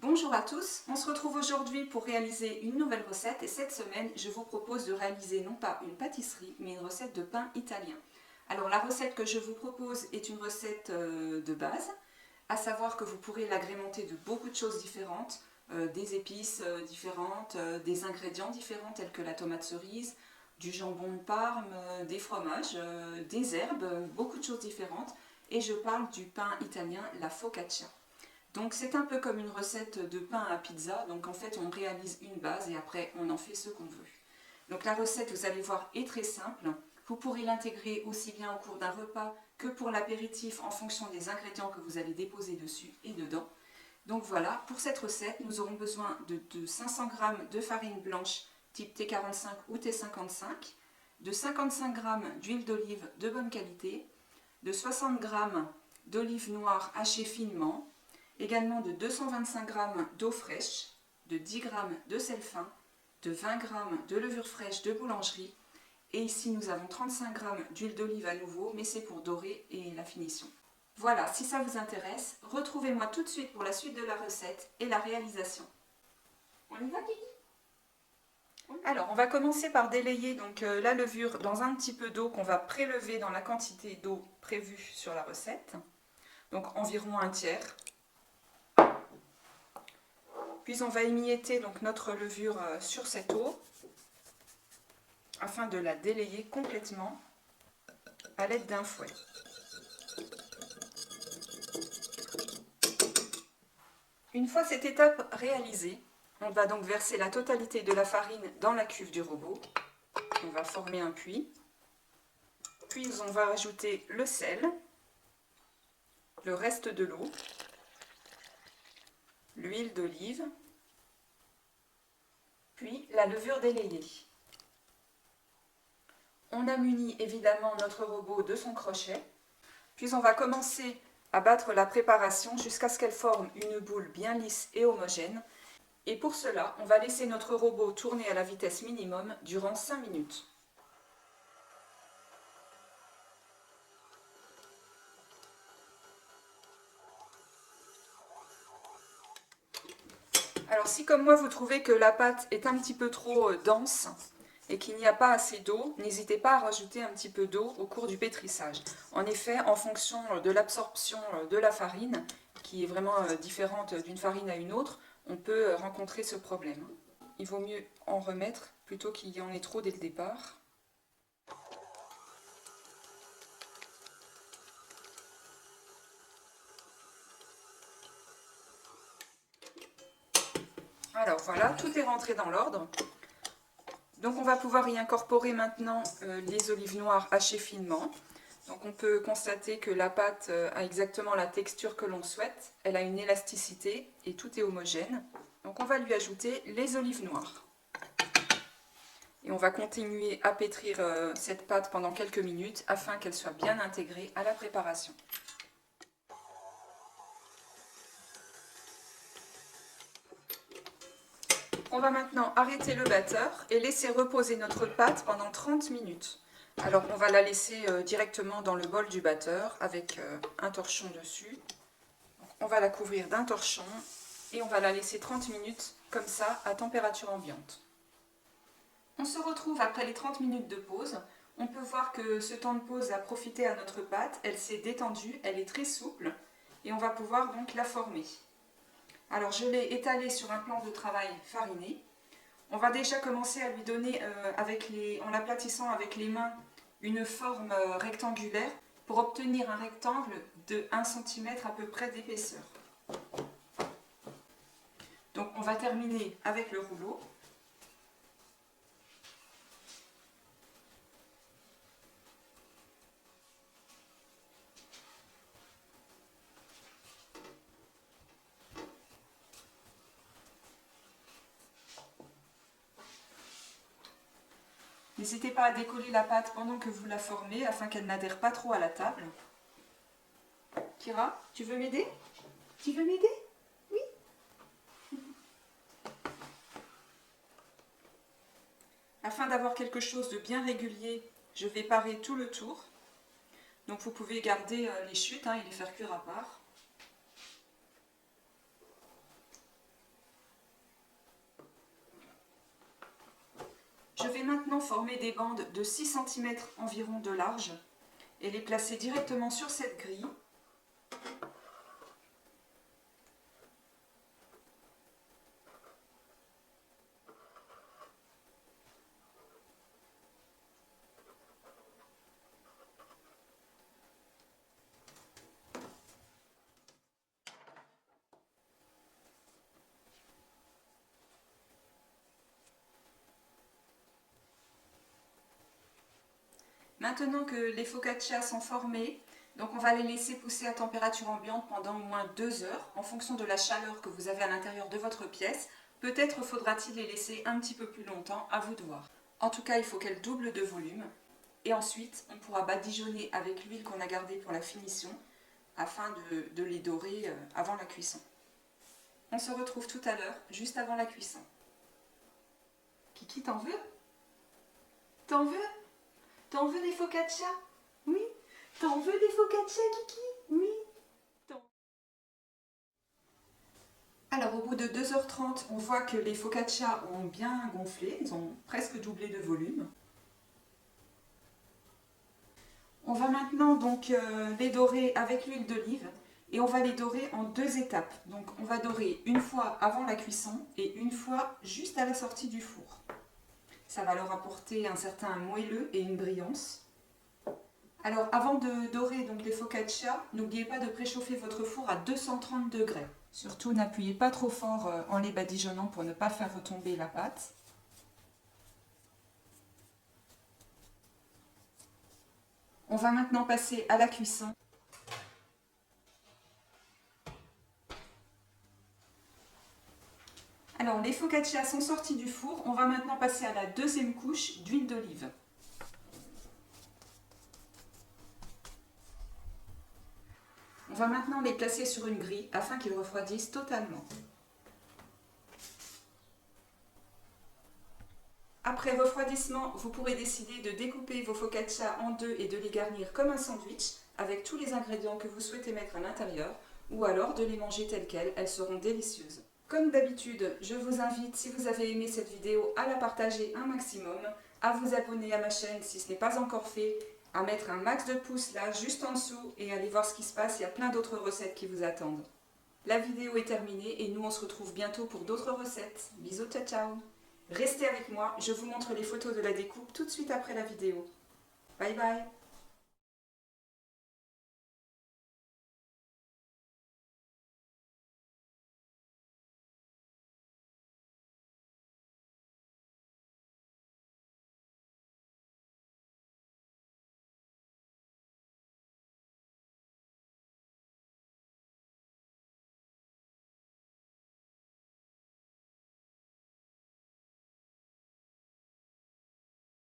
Bonjour à tous, on se retrouve aujourd'hui pour réaliser une nouvelle recette et cette semaine je vous propose de réaliser non pas une pâtisserie mais une recette de pain italien. Alors la recette que je vous propose est une recette de base, à savoir que vous pourrez l'agrémenter de beaucoup de choses différentes, des épices différentes, des ingrédients différents tels que la tomate cerise, du jambon de Parme, des fromages, des herbes, beaucoup de choses différentes et je parle du pain italien, la focaccia. Donc c'est un peu comme une recette de pain à pizza, donc en fait on réalise une base et après on en fait ce qu'on veut. Donc la recette, vous allez voir, est très simple. Vous pourrez l'intégrer aussi bien au cours d'un repas que pour l'apéritif en fonction des ingrédients que vous allez déposer dessus et dedans. Donc voilà, pour cette recette, nous aurons besoin de 500 g de farine blanche type T45 ou T55, de 55 g d'huile d'olive de bonne qualité, de 60 g d'olive noire hachée finement, également de 225 g d'eau fraîche, de 10 g de sel fin, de 20 g de levure fraîche de boulangerie et ici nous avons 35 g d'huile d'olive à nouveau mais c'est pour dorer et la finition. Voilà, si ça vous intéresse, retrouvez-moi tout de suite pour la suite de la recette et la réalisation. On y va Kiki? Alors on va commencer par délayer donc, la levure dans un petit peu d'eau qu'on va prélever dans la quantité d'eau prévue sur la recette, donc environ un tiers. Puis on va émietter donc notre levure sur cette eau afin de la délayer complètement à l'aide d'un fouet. Une fois cette étape réalisée, on va donc verser la totalité de la farine dans la cuve du robot. On va former un puits. Puis on va ajouter le sel, le reste de l'eau, l'huile d'olive, puis la levure délayée. On a muni évidemment notre robot de son crochet, puis on va commencer à battre la préparation jusqu'à ce qu'elle forme une boule bien lisse et homogène. Et pour cela, on va laisser notre robot tourner à la vitesse minimum durant 5 minutes. Alors si comme moi vous trouvez que la pâte est un petit peu trop dense et qu'il n'y a pas assez d'eau, n'hésitez pas à rajouter un petit peu d'eau au cours du pétrissage. En effet, en fonction de l'absorption de la farine, qui est vraiment différente d'une farine à une autre, on peut rencontrer ce problème. Il vaut mieux en remettre plutôt qu'il y en ait trop dès le départ. Alors voilà, tout est rentré dans l'ordre. Donc on va pouvoir y incorporer maintenant les olives noires hachées finement. Donc on peut constater que la pâte a exactement la texture que l'on souhaite. Elle a une élasticité et tout est homogène. Donc on va lui ajouter les olives noires. Et on va continuer à pétrir cette pâte pendant quelques minutes afin qu'elle soit bien intégrée à la préparation. On va maintenant arrêter le batteur et laisser reposer notre pâte pendant 30 minutes. Alors on va la laisser directement dans le bol du batteur avec un torchon dessus. On va la couvrir d'un torchon et on va la laisser 30 minutes comme ça à température ambiante. On se retrouve après les 30 minutes de pause. On peut voir que ce temps de pause a profité à notre pâte, elle s'est détendue, elle est très souple et on va pouvoir donc la former. Alors je l'ai étalée sur un plan de travail fariné. On va déjà commencer à lui donner, en l'aplatissant avec les mains, une forme rectangulaire pour obtenir un rectangle de 1 cm à peu près d'épaisseur. Donc on va terminer avec le rouleau. N'hésitez pas à décoller la pâte pendant que vous la formez afin qu'elle n'adhère pas trop à la table. Kira, tu veux m'aider? Tu veux m'aider? Oui. Afin d'avoir quelque chose de bien régulier, je vais parer tout le tour. Donc vous pouvez garder les chutes et les faire cuire à part. Je vais maintenant former des bandes de 6 cm environ de large et les placer directement sur cette grille. Maintenant que les focaccias sont formés, donc on va les laisser pousser à température ambiante pendant au moins 2 heures en fonction de la chaleur que vous avez à l'intérieur de votre pièce. Peut-être faudra-t-il les laisser un petit peu plus longtemps, à vous de voir. En tout cas, il faut qu'elles doublent de volume. Et ensuite, on pourra badigeonner avec l'huile qu'on a gardée pour la finition afin de les dorer avant la cuisson. On se retrouve tout à l'heure, juste avant la cuisson. Kiki, t'en veux? T'en veux? T'en veux des focaccias? Oui. T'en veux des focaccias, Kiki? Oui. Alors au bout de 2h30, on voit que les focaccias ont bien gonflé, ils ont presque doublé de volume. On va maintenant donc les dorer avec l'huile d'olive et on va les dorer en 2 étapes. Donc on va dorer une fois avant la cuisson et une fois juste à la sortie du four. Ça va leur apporter un certain moelleux et une brillance. Alors avant de dorer donc les focaccias, n'oubliez pas de préchauffer votre four à 230 degrés. Surtout n'appuyez pas trop fort en les badigeonnant pour ne pas faire retomber la pâte. On va maintenant passer à la cuisson. Alors les focaccias sont sortis du four, on va maintenant passer à la deuxième couche d'huile d'olive. On va maintenant les placer sur une grille afin qu'ils refroidissent totalement. Après refroidissement, vous pourrez décider de découper vos focaccias en deux et de les garnir comme un sandwich avec tous les ingrédients que vous souhaitez mettre à l'intérieur ou alors de les manger telles quelles, elles seront délicieuses. Comme d'habitude, je vous invite, si vous avez aimé cette vidéo, à la partager un maximum, à vous abonner à ma chaîne si ce n'est pas encore fait, à mettre un max de pouces là, juste en dessous, et aller voir ce qui se passe, il y a plein d'autres recettes qui vous attendent. La vidéo est terminée et nous on se retrouve bientôt pour d'autres recettes. Bisous, ciao ciao! Restez avec moi, je vous montre les photos de la découpe tout de suite après la vidéo. Bye bye!